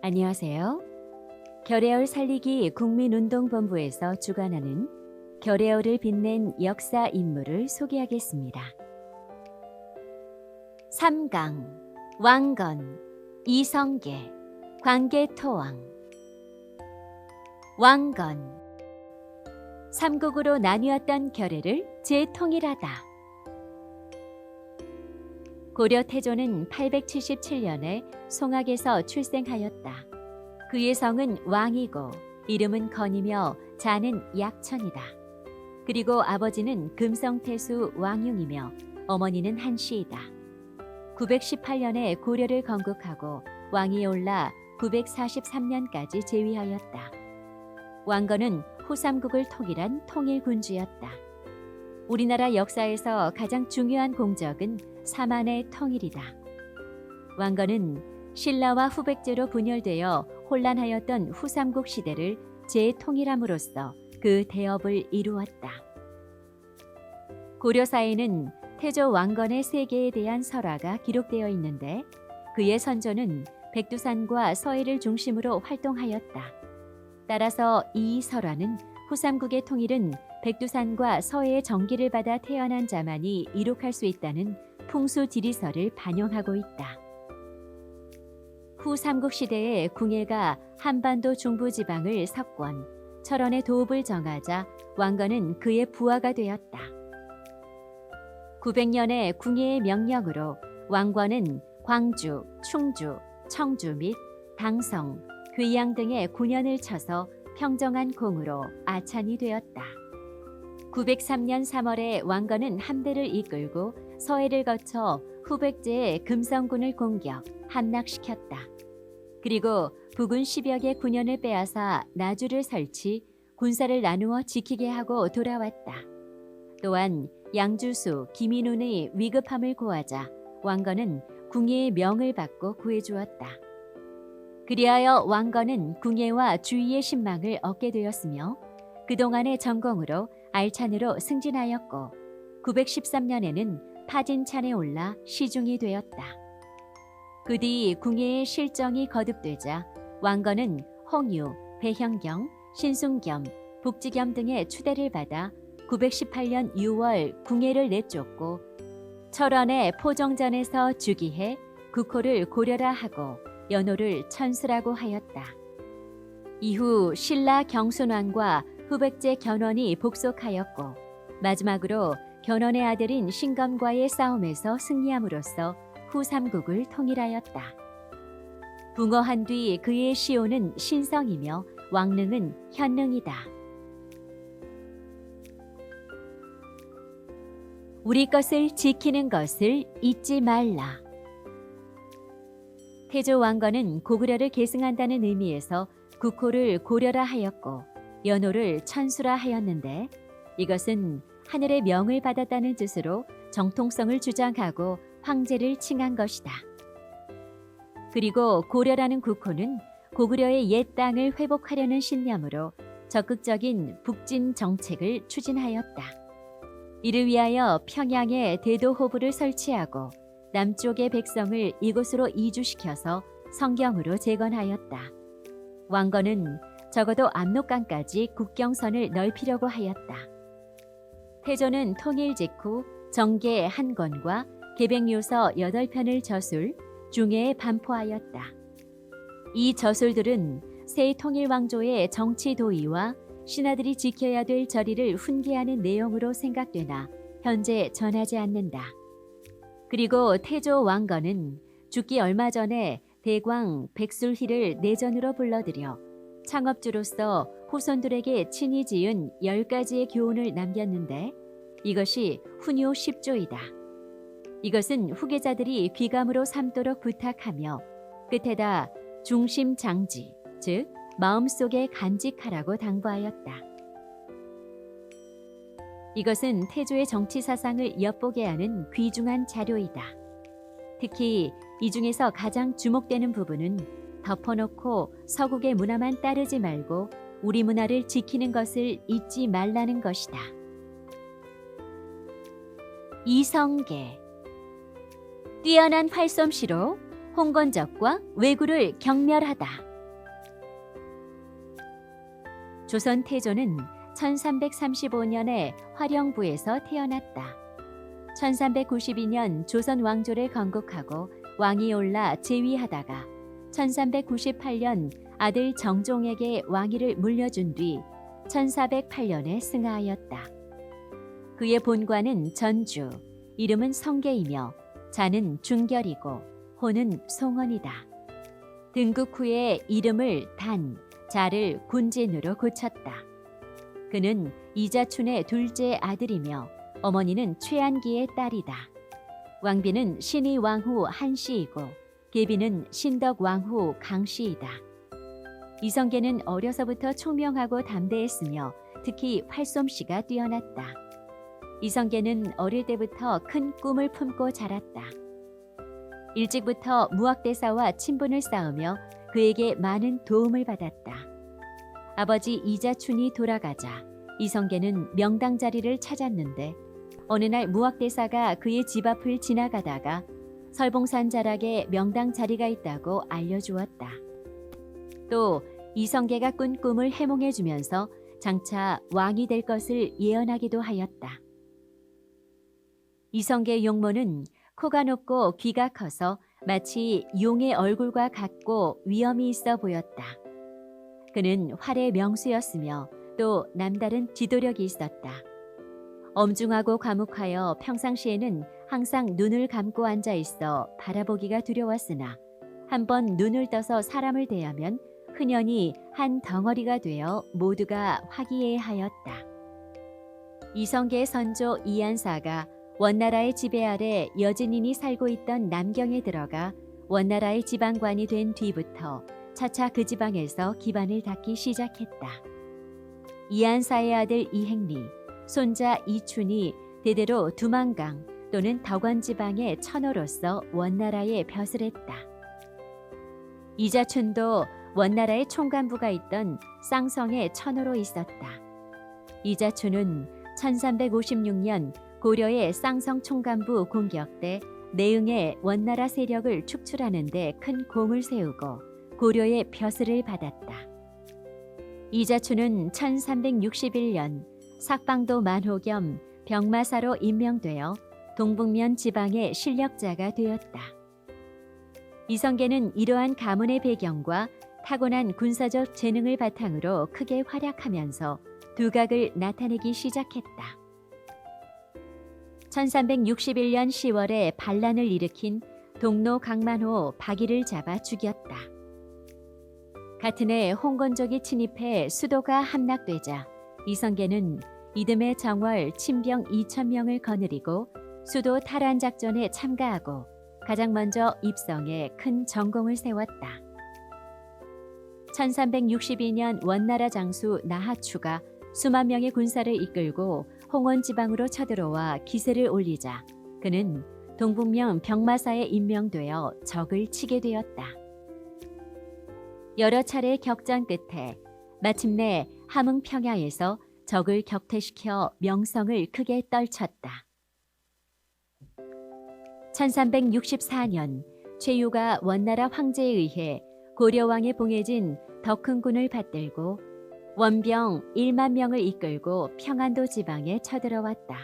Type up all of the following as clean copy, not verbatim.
안녕하세요. 결의을 살리기 국민운동본부에서 주관하는 결의를 빛낸 역사 인물을 소개하겠습니다. 삼강, 왕건, 이성계, 광개토왕. 왕건, 삼국으로 나뉘었던 결의를 재통일하다. 고려 태조는 877년에 송악에서 출생하였다. 그의 성은 왕이고 이름은 건이며 자는 약천이다. 그리고 아버지는 금성태수 왕융이며 어머니는 한씨이다. 918년에 고려를 건국하고 왕위에 올라 943년까지 재위하였다. 왕건은 후삼국을 통일한 통일군주였다. 우리나라 역사에서 가장 중요한 공적은 사만의 통일이다. 왕건은 신라와 후백제로 분열되어 혼란하였던 후삼국 시대를 재통일함으로써 그 대업을 이루었다. 고려사에는 태조 왕건의 세계에 대한 설화가 기록되어 있는데 그의 선조는 백두산과 서해를 중심으로 활동하였다. 따라서 이 설화는 후삼국의 통일은 백두산과 서해의 정기를 받아 태어난 자만이 이룩할 수 있다는 풍수지리설을 반영하고 있다. 후 삼국시대에 궁예가 한반도 중부지방을 석권, 철원의 도읍을 정하자 왕건은 그의 부하가 되었다. 900년에 궁예의 명령으로 왕건은 광주, 충주, 청주 및 당성, 괴양 등의 9년을 쳐서 평정한 공으로 아찬이 되었다. 903년 3월에 왕건은 함대를 이끌고 서해를 거쳐 후백제의 금성군을 공격, 함락시켰다. 그리고 부군 10여 개 군현을 빼앗아 나주를 설치, 군사를 나누어 지키게 하고 돌아왔다. 또한 양주수, 김인운의 위급함을 고하자 왕건은 궁예의 명을 받고 구해주었다. 그리하여 왕건은 궁예와 주위의 신망을 얻게 되었으며 그동안의 전공으로 알찬으로 승진하였고 913년에는 파진찬에 올라 시중이 되었다. 그 뒤 궁예의 실정이 거듭되자 왕건은 홍유, 배형경, 신순겸, 북지겸 등의 추대를 받아 918년 6월 궁예를 내쫓고 철원의 포정전에서 즉위해 국호를 고려라 하고 연호를 천수라고 하였다. 이후 신라 경순왕과 후백제 견훤이 복속하였고 마지막으로 견훤의 아들인 신검과의 싸움에서 승리함으로써 후삼국을 통일하였다. 붕어한 뒤 그의 시호는 신성이며 왕릉은 현릉이다. 우리 것을 지키는 것을 잊지 말라. 태조 왕건은 고구려를 계승한다는 의미에서 국호를 고려라 하였고 연호를 천수라 하였는데 이것은 하늘의 명을 받았다는 뜻으로 정통성을 주장하고 황제를 칭한 것이다. 그리고 고려라는 국호는 고구려의 옛 땅을 회복하려는 신념으로 적극적인 북진 정책을 추진하였다. 이를 위하여 평양에 대도호부를 설치하고 남쪽의 백성을 이곳으로 이주시켜서 성경으로 재건하였다. 왕건은 적어도 압록강까지 국경선을 넓히려고 하였다. 태조는 통일 직후 정계 한 권과 계백요서 8편을 저술, 중해에 반포하였다. 이 저술들은 새 통일왕조의 정치 도의와 신하들이 지켜야 될 절의를 훈계하는 내용으로 생각되나 현재 전하지 않는다. 그리고 태조 왕건은 죽기 얼마 전에 대광 백술희를 내전으로 불러들여 창업주로서 후손들에게 친히 지은 10가지의 교훈을 남겼는데 이것이 훈요 10조이다. 이것은 후계자들이 귀감으로 삼도록 부탁하며 끝에다 중심장지, 즉 마음속에 간직하라고 당부하였다. 이것은 태조의 정치 사상을 엿보게 하는 귀중한 자료이다. 특히 이 중에서 가장 주목되는 부분은 덮어놓고 서국의 문화만 따르지 말고 우리 문화를 지키는 것을 잊지 말라는 것이다. 이성계, 뛰어난 활솜씨로 홍건적과 왜구를 경멸하다. 조선 태조는 1335년에 화령부에서 태어났다. 1392년 조선 왕조를 건국하고 왕이 올라 재위하다가 1398년 아들 정종에게 왕위를 물려준 뒤 1408년에 승하하였다. 그의 본관은 전주, 이름은 성계이며 자는 중결이고 호는 송원이다. 등극 후에 이름을 단, 자를 군진으로 고쳤다. 그는 이자춘의 둘째 아들이며 어머니는 최안기의 딸이다. 왕비는 신의 왕후 한씨이고 계비는 신덕 왕후 강씨이다. 이성계는 어려서부터 총명하고 담대했으며 특히 활솜씨가 뛰어났다. 이성계는 어릴 때부터 큰 꿈을 품고 자랐다. 일찍부터 무학대사와 친분을 쌓으며 그에게 많은 도움을 받았다. 아버지 이자춘이 돌아가자 이성계는 명당 자리를 찾았는데 어느 날 무학대사가 그의 집 앞을 지나가다가 설봉산 자락에 명당 자리가 있다고 알려주었다. 또 이성계가 꾼 꿈을 해몽해주면서 장차 왕이 될 것을 예언하기도 하였다. 이성계 용모는 코가 높고 귀가 커서 마치 용의 얼굴과 같고 위엄이 있어 보였다. 그는 활의 명수였으며 또 남다른 지도력이 있었다. 엄중하고 과묵하여 평상시에는 항상 눈을 감고 앉아 있어 바라보기가 두려웠으나 한번 눈을 떠서 사람을 대하면 흔연히 한 덩어리가 되어 모두가 화기애애하였다. 이성계의 선조 이한사가 원나라의 지배 아래 여진인이 살고 있던 남경에 들어가 원나라의 지방관이 된 뒤부터 차차 그 지방에서 기반을 닦기 시작했다. 이한사의 아들 이행리, 손자 이춘이 대대로 두만강 또는 덕원지방의 천호로서 원나라에 벼슬했다. 이자춘도 원나라의 총간부가 있던 쌍성의 천호로 있었다. 이자춘은 1356년 고려의 쌍성 총간부 공격 때 내응의 원나라 세력을 축출하는 데 큰 공을 세우고 고려의 벼슬을 받았다. 이자춘은 1361년 삭방도 만호 겸 병마사로 임명되어 동북면 지방의 실력자가 되었다. 이성계는 이러한 가문의 배경과 타고난 군사적 재능을 바탕으로 크게 활약하면서 두각을 나타내기 시작했다. 1361년 10월에 반란을 일으킨 동로 강만호 박이를 잡아 죽였다. 같은 해 홍건족이 침입해 수도가 함락되자 이성계는 이듬해 정월 친병 2,000명을 거느리고 수도 탈환 작전에 참가하고 가장 먼저 입성에 큰 전공을 세웠다. 1362년 원나라 장수 나하추가 수만 명의 군사를 이끌고 홍원 지방으로 쳐들어와 기세를 올리자 그는 동북면 병마사에 임명되어 적을 치게 되었다. 여러 차례 격전 끝에 마침내 함흥평야에서 적을 격퇴시켜 명성을 크게 떨쳤다. 1364년 최유가 원나라 황제에 의해 고려왕에 봉해진 덕흥군을 받들고 원병 1만 명을 이끌고 평안도 지방에 쳐들어왔다.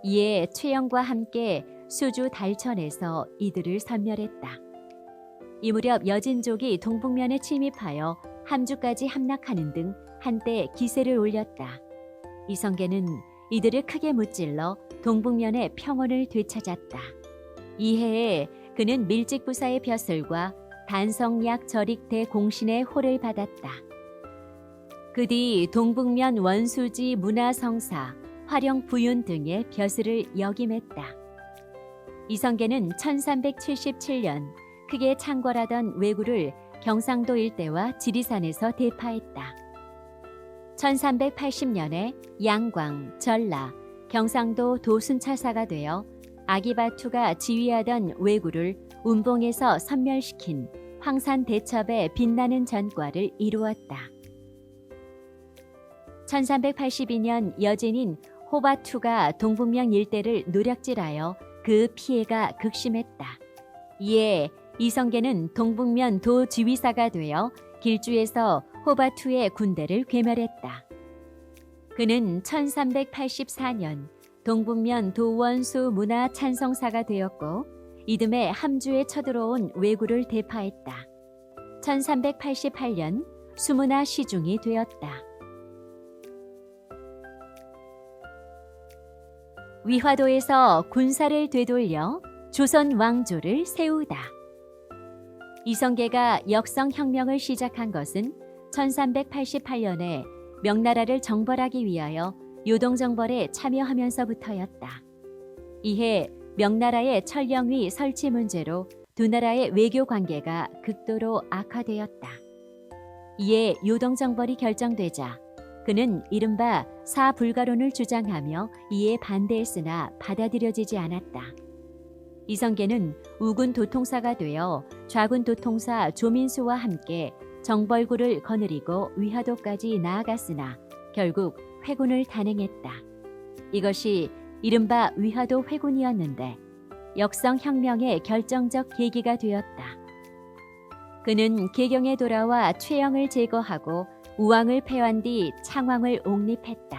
이에 최영과 함께 수주 달천에서 이들을 섬멸했다. 이 무렵 여진족이 동북면에 침입하여 함주까지 함락하는 등 한때 기세를 올렸다. 이성계는 이들을 크게 무찔러 동북면의 평온을 되찾았다. 이해에 그는 밀직부사의 벼슬과 단성약 절익대 공신의 호를 받았다. 그 뒤 동북면 원수지 문화성사, 화령 부윤 등의 벼슬을 역임했다. 이성계는 1377년 크게 창궐하던 왜구를 경상도 일대와 지리산에서 대파했다. 1380년에 양광, 전라, 경상도 도순찰사가 되어 아기바투가 지휘하던 왜구를 운봉에서 섬멸시킨 황산대첩의 빛나는 전과를 이루었다. 1382년 여진인 호바투가 동북면 일대를 노략질하여 그 피해가 극심했다. 이에 이성계는 동북면 도지휘사가 되어 길주에서 호바투의 군대를 괴멸했다. 그는 1384년 동북면 도원수 문화 찬성사가 되었고 이듬해 함주에 쳐들어온 왜구를 대파했다. 1388년 수문화 시중이 되었다. 위화도에서 군사를 되돌려 조선 왕조를 세우다. 이성계가 역성혁명을 시작한 것은 1388년에 명나라를 정벌하기 위하여 요동정벌에 참여하면서부터였다. 이해 명나라의 천령위 설치 문제로 두 나라의 외교 관계가 극도로 악화되었다. 이에 요동정벌이 결정되자 그는 이른바 사불가론을 주장하며 이에 반대했으나 받아들여지지 않았다. 이성계는 우군 도통사가 되어 좌군 도통사 조민수와 함께 정벌구를 거느리고 위화도까지 나아갔으나 결국 회군을 단행했다. 이것이 이른바 위화도 회군이었는데 역성혁명의 결정적 계기가 되었다. 그는 개경에 돌아와 최영을 제거하고 우왕을 패한 뒤 창왕을 옹립했다.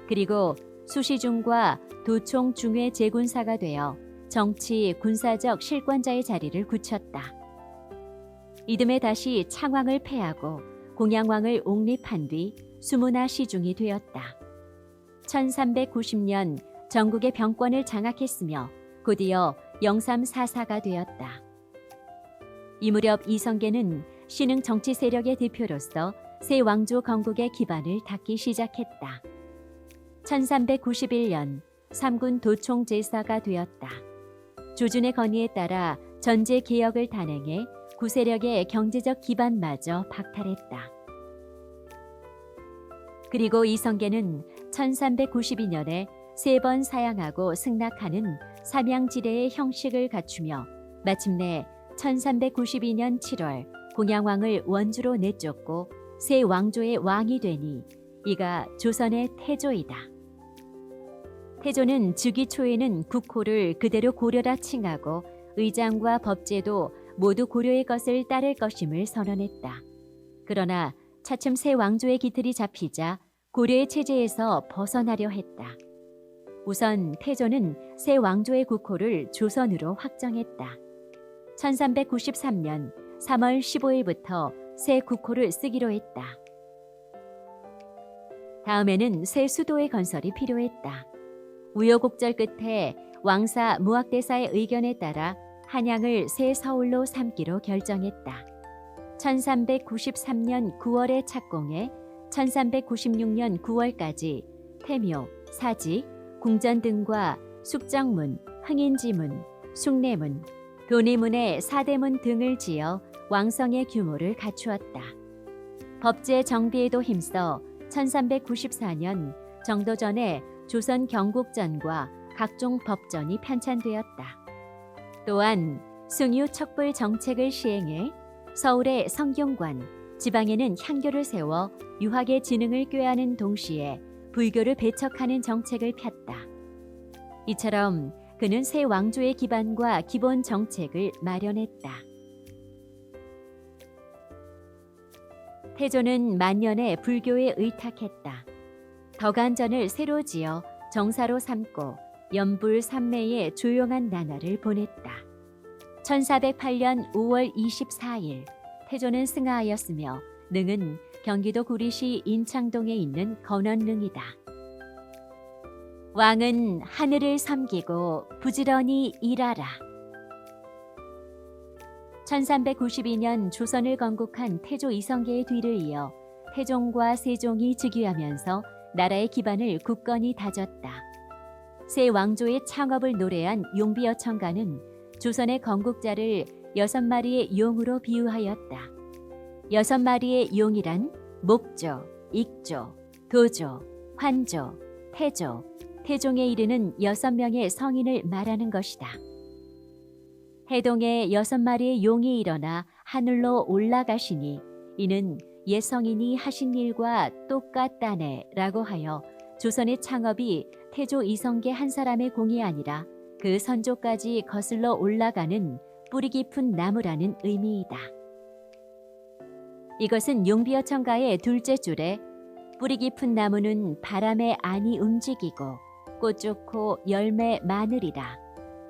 그리고 수시중과 도총 중회 제군사가 되어 정치 군사적 실권자의 자리를 굳혔다. 이듬해 다시 창왕을 패하고 공양왕을 옹립한 뒤 수문화 시중이 되었다. 1390년 전국의 병권을 장악했으며 곧이어 영삼사사가 되었다. 이 무렵 이성계는 신흥 정치 세력의 대표로서 새 왕조 건국의 기반을 닦기 시작했다. 1391년 삼군 도총 제사가 되었다. 조준의 건의에 따라 전제 개혁을 단행해 구세력의 경제적 기반마저 박탈했다. 그리고 이성계는 1392년에 세 번 사양하고 승낙하는 삼양지례의 형식을 갖추며 마침내 1392년 7월 공양왕을 원주로 내쫓고 새 왕조의 왕이 되니 이가 조선의 태조이다. 태조는 즉위 초에는 국호를 그대로 고려라 칭하고 의장과 법제도 모두 고려의 것을 따를 것임을 선언했다. 그러나 차츰 새 왕조의 기틀이 잡히자 고려의 체제에서 벗어나려 했다. 우선 태조는 새 왕조의 국호를 조선으로 확정했다. 1393년 3월 15일부터 새 국호를 쓰기로 했다. 다음에는 새 수도의 건설이 필요했다. 우여곡절 끝에 왕사 무학대사의 의견에 따라 한양을 새 서울로 삼기로 결정했다. 1393년 9월에 착공해 1396년 9월까지 태묘, 사직, 궁전 등과 숙정문, 흥인지문, 숭례문, 도내문의 사대문 등을 지어 왕성의 규모를 갖추었다. 법제 정비에도 힘써 1394년 정도 전에 조선 경국전과 각종 법전이 편찬되었다. 또한 숭유 척불 정책을 시행해 서울의 성균관, 지방에는 향교를 세워 유학의 진흥을 꾀하는 동시에 불교를 배척하는 정책을 폈다. 이처럼 그는 새 왕조의 기반과 기본 정책을 마련했다. 태조는 만년에 불교에 의탁했다. 덕안전을 새로 지어 정사로 삼고 연불 삼매에 조용한 나날을 보냈다. 1408년 5월 24일 태조는 승하하였으며 능은 경기도 구리시 인창동에 있는 건원릉이다. 왕은 하늘을 섬기고 부지런히 일하라. 1392년 조선을 건국한 태조 이성계의 뒤를 이어 태종과 세종이 즉위하면서 나라의 기반을 굳건히 다졌다. 새 왕조의 창업을 노래한 용비어천가는 조선의 건국자를 6마리의 용으로 비유하였다. 6마리의 용이란 목조, 익조, 도조, 환조, 태조, 태종에 이르는 6명의 성인을 말하는 것이다. 해동에 6마리의 용이 일어나 하늘로 올라가시니 이는 옛 성인이 하신 일과 똑같다네 라고 하여 조선의 창업이 태조 이성계 한 사람의 공이 아니라 그 선조까지 거슬러 올라가는 뿌리 깊은 나무라는 의미이다. 이것은 용비어천가의 둘째 줄에 뿌리 깊은 나무는 바람에 안이 움직이고 꽃 좋고 열매 많으리라.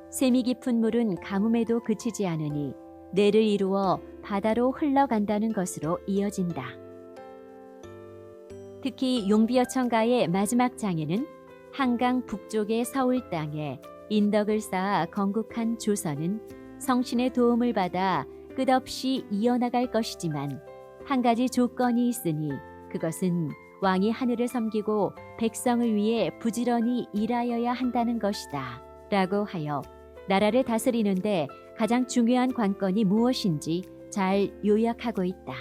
샘이 깊은 물은 가뭄에도 그치지 않으니 내를 이루어 바다로 흘러간다는 것으로 이어진다. 특히 용비어천가의 마지막 장에는 한강 북쪽의 서울 땅에 인덕을 쌓아 건국한 조선은 성신의 도움을 받아 끝없이 이어나갈 것이지만 한 가지 조건이 있으니 그것은 왕이 하늘을 섬기고 백성을 위해 부지런히 일하여야 한다는 것이다 라고 하여 나라를 다스리는데 가장 중요한 관건이 무엇인지 잘 요약하고 있다.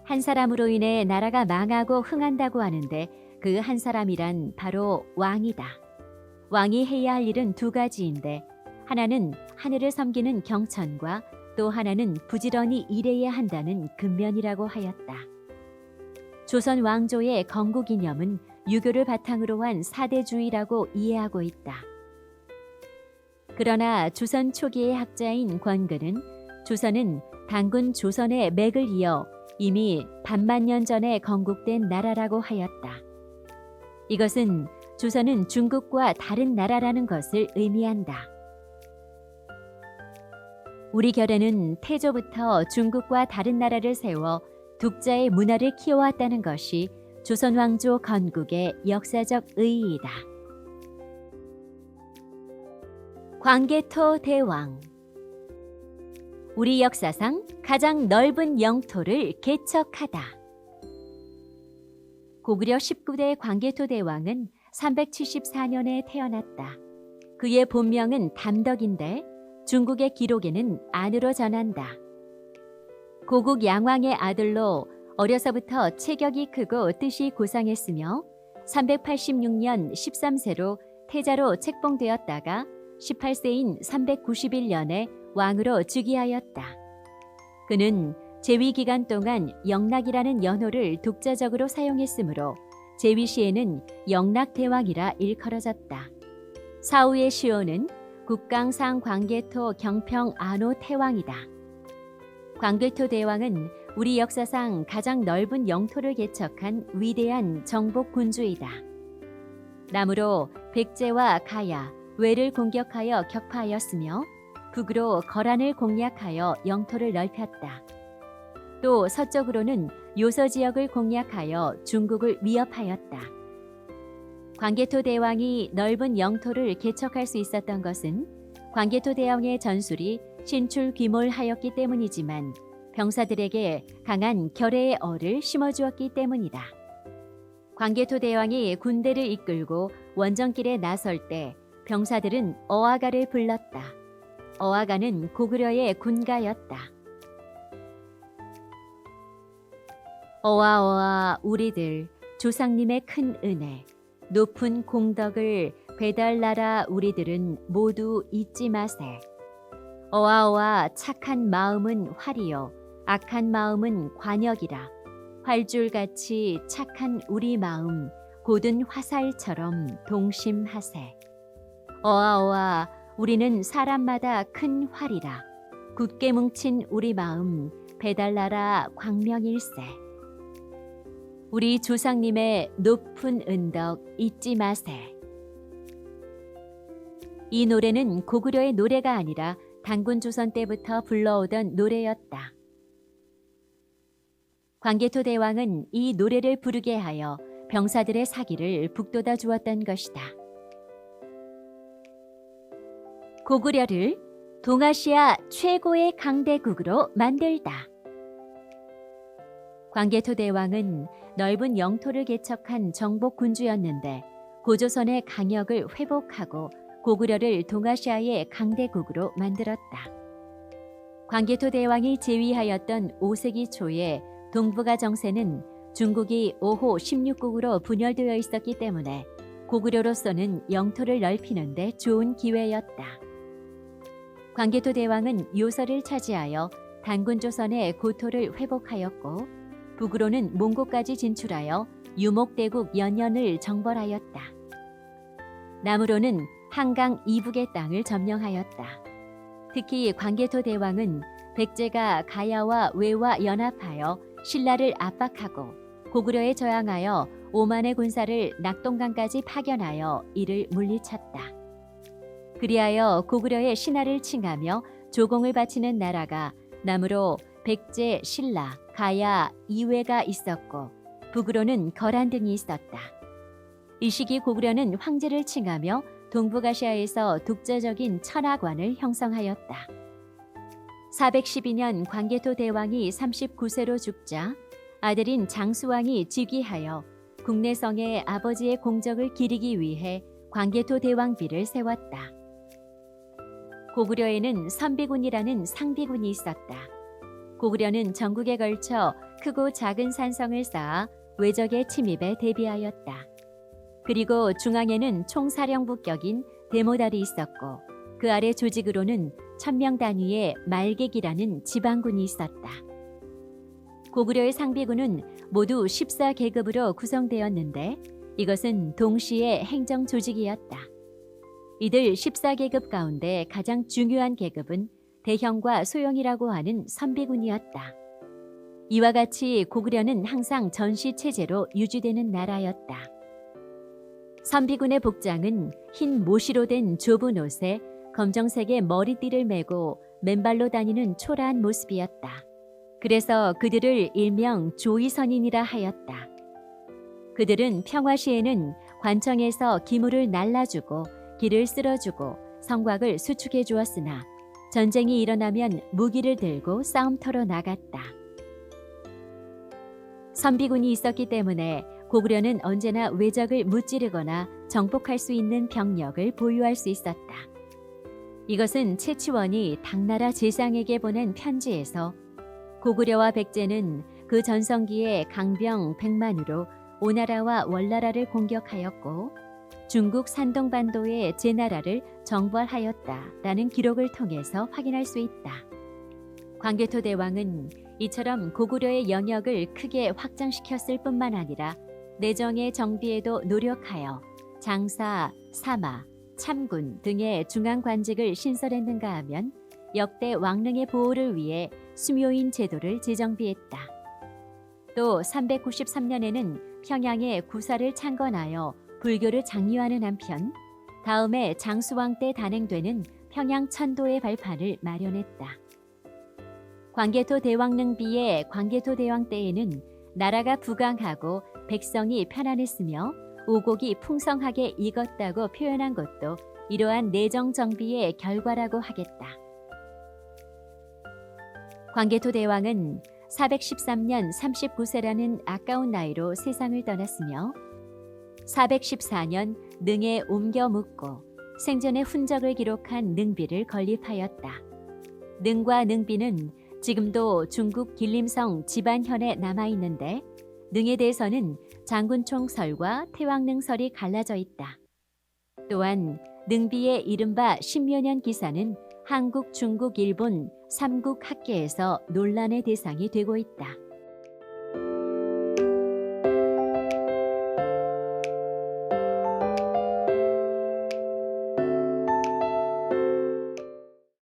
한 사람으로 인해 나라가 망하고 흥한다고 하는데 그 한 사람이란 바로 왕이다. 왕이 해야 할 일은 두 가지인데 하나는 하늘을 섬기는 경천과 또 하나는 부지런히 일해야 한다는 근면이라고 하였다. 조선 왕조의 건국 이념은 유교를 바탕으로 한 사대주의라고 이해하고 있다. 그러나 조선 초기의 학자인 권근은 조선은 단군 조선의 맥을 이어 이미 반만년 전에 건국된 나라라고 하였다. 이것은 조선은 중국과 다른 나라라는 것을 의미한다. 우리 결에는 태조부터 중국과 다른 나라를 세워 독자의 문화를 키워왔다는 것이 조선 왕조 건국의 역사적 의의이다. 광개토 대왕. 우리 역사상 가장 넓은 영토를 개척하다. 고구려 19대 광개토 대왕은 374년에 태어났다. 그의 본명은 담덕인데 중국의 기록에는 안으로 전한다. 고국 양왕의 아들로 어려서부터 체격이 크고 뜻이 고상했으며 386년 13세로 태자로 책봉되었다가 18세인 391년에 왕으로 즉위하였다. 그는 재위 기간 동안 영락이라는 연호를 독자적으로 사용했으므로 재위 시에는 영락대왕이라 일컬어졌다. 사후의 시호는 국강상 광개토 경평 안호 태왕이다. 광개토 대왕은 우리 역사상 가장 넓은 영토를 개척한 위대한 정복 군주이다. 남으로 백제와 가야, 외를 공격하여 격파하였으며 북으로 거란을 공략하여 영토를 넓혔다. 또 서쪽으로는 요서 지역을 공략하여 중국을 위협하였다. 광개토 대왕이 넓은 영토를 개척할 수 있었던 것은 광개토 대왕의 전술이 신출귀몰하였기 때문이지만 병사들에게 강한 결의의 어를 심어주었기 때문이다. 광개토 대왕이 군대를 이끌고 원정길에 나설 때 병사들은 어아가를 불렀다. 어아가는 고구려의 군가였다. 어아어아 우리들 조상님의 큰 은혜 높은 공덕을 배달나라 우리들은 모두 잊지 마세. 어아어아 착한 마음은 활이요 악한 마음은 관역이라. 활줄같이 착한 우리 마음 곧은 화살처럼 동심하세. 어아어아 우리는 사람마다 큰 활이라. 굳게 뭉친 우리 마음 배달나라 광명일세. 우리 조상님의 높은 은덕 잊지 마세. 이 노래는 고구려의 노래가 아니라 단군 조선 때부터 불러오던 노래였다. 광개토 대왕은 이 노래를 부르게 하여 병사들의 사기를 북돋아 주었던 것이다. 고구려를 동아시아 최고의 강대국으로 만들다. 광개토 대왕은 넓은 영토를 개척한 정복 군주였는데 고조선의 강역을 회복하고 고구려를 동아시아의 강대국으로 만들었다. 광개토 대왕이 재위하였던 5세기 초에 동북아 정세는 중국이 5호 16국으로 분열되어 있었기 때문에 고구려로서는 영토를 넓히는 데 좋은 기회였다. 광개토 대왕은 요서를 차지하여 단군 조선의 고토를 회복하였고 북으로는 몽고까지 진출하여 유목대국 연연을 정벌하였다. 남으로는 한강 이북의 땅을 점령하였다. 특히 광개토 대왕은 백제가 가야와 외와 연합하여 신라를 압박하고 고구려에 저항하여 오만의 군사를 낙동강까지 파견하여 이를 물리쳤다. 그리하여 고구려의 신하를 칭하며 조공을 바치는 나라가 남으로 백제, 신라, 가야, 이외가 있었고 북으로는 거란 등이 있었다. 이 시기 고구려는 황제를 칭하며 동북아시아에서 독자적인 천하관을 형성하였다. 412년 광개토 대왕이 39세로 죽자 아들인 장수왕이 즉위하여 국내성에 아버지의 공적을 기리기 위해 광개토 대왕비를 세웠다. 고구려에는 선비군이라는 상비군이 있었다. 고구려는 전국에 걸쳐 크고 작은 산성을 쌓아 외적의 침입에 대비하였다. 그리고 중앙에는 총사령부 격인 대모달이 있었고 그 아래 조직으로는 1000명 단위의 말객이라는 지방군이 있었다. 고구려의 상비군은 모두 14계급으로 구성되었는데 이것은 동시에 행정 조직이었다. 이들 14계급 가운데 가장 중요한 계급은 대형과 소형이라고 하는 선비군이었다. 이와 같이 고구려는 항상 전시체제로 유지되는 나라였다. 선비군의 복장은 흰 모시로 된 좁은 옷에 검정색의 머리띠를 메고 맨발로 다니는 초라한 모습이었다. 그래서 그들을 일명 조위선인이라 하였다. 그들은 평화 시에는 관청에서 기물을 날라주고 길을 쓸어주고 성곽을 수축해 주었으나 전쟁이 일어나면 무기를 들고 싸움터로 나갔다. 선비군이 있었기 때문에 고구려는 언제나 외적을 무찌르거나 정복할 수 있는 병력을 보유할 수 있었다. 이것은 채치원이 당나라 제상에게 보낸 편지에서 고구려와 백제는 그 전성기에 강병 100만으로 오나라와 월나라를 공격하였고 중국 산동반도의 제나라를 정벌하였다라는 기록을 통해서 확인할 수 있다. 광개토 대왕은 이처럼 고구려의 영역을 크게 확장시켰을 뿐만 아니라 내정의 정비에도 노력하여 장사, 사마, 참군 등의 중앙 관직을 신설했는가 하면 역대 왕릉의 보호를 위해 수묘인 제도를 재정비했다. 또 393년에는 평양에 구사를 창건하여 불교를 장려하는 한편 다음에 장수왕 때 단행되는 평양 천도의 발판을 마련했다. 광개토 대왕릉비의 광개토 대왕 때에는 나라가 부강하고 백성이 편안했으며 오곡이 풍성하게 익었다고 표현한 것도 이러한 내정 정비의 결과라고 하겠다. 광개토 대왕은 413년 39세라는 아까운 나이로 세상을 떠났으며 414년 능에 옮겨 묻고 생전의 훈적을 기록한 능비를 건립하였다. 능과 능비는 지금도 중국 길림성 집안현에 남아있는데 능에 대해서는 장군총설과 태왕능설이 갈라져 있다. 또한 능비의 이른바 신묘년 기사는 한국, 중국, 일본 3국 학계에서 논란의 대상이 되고 있다.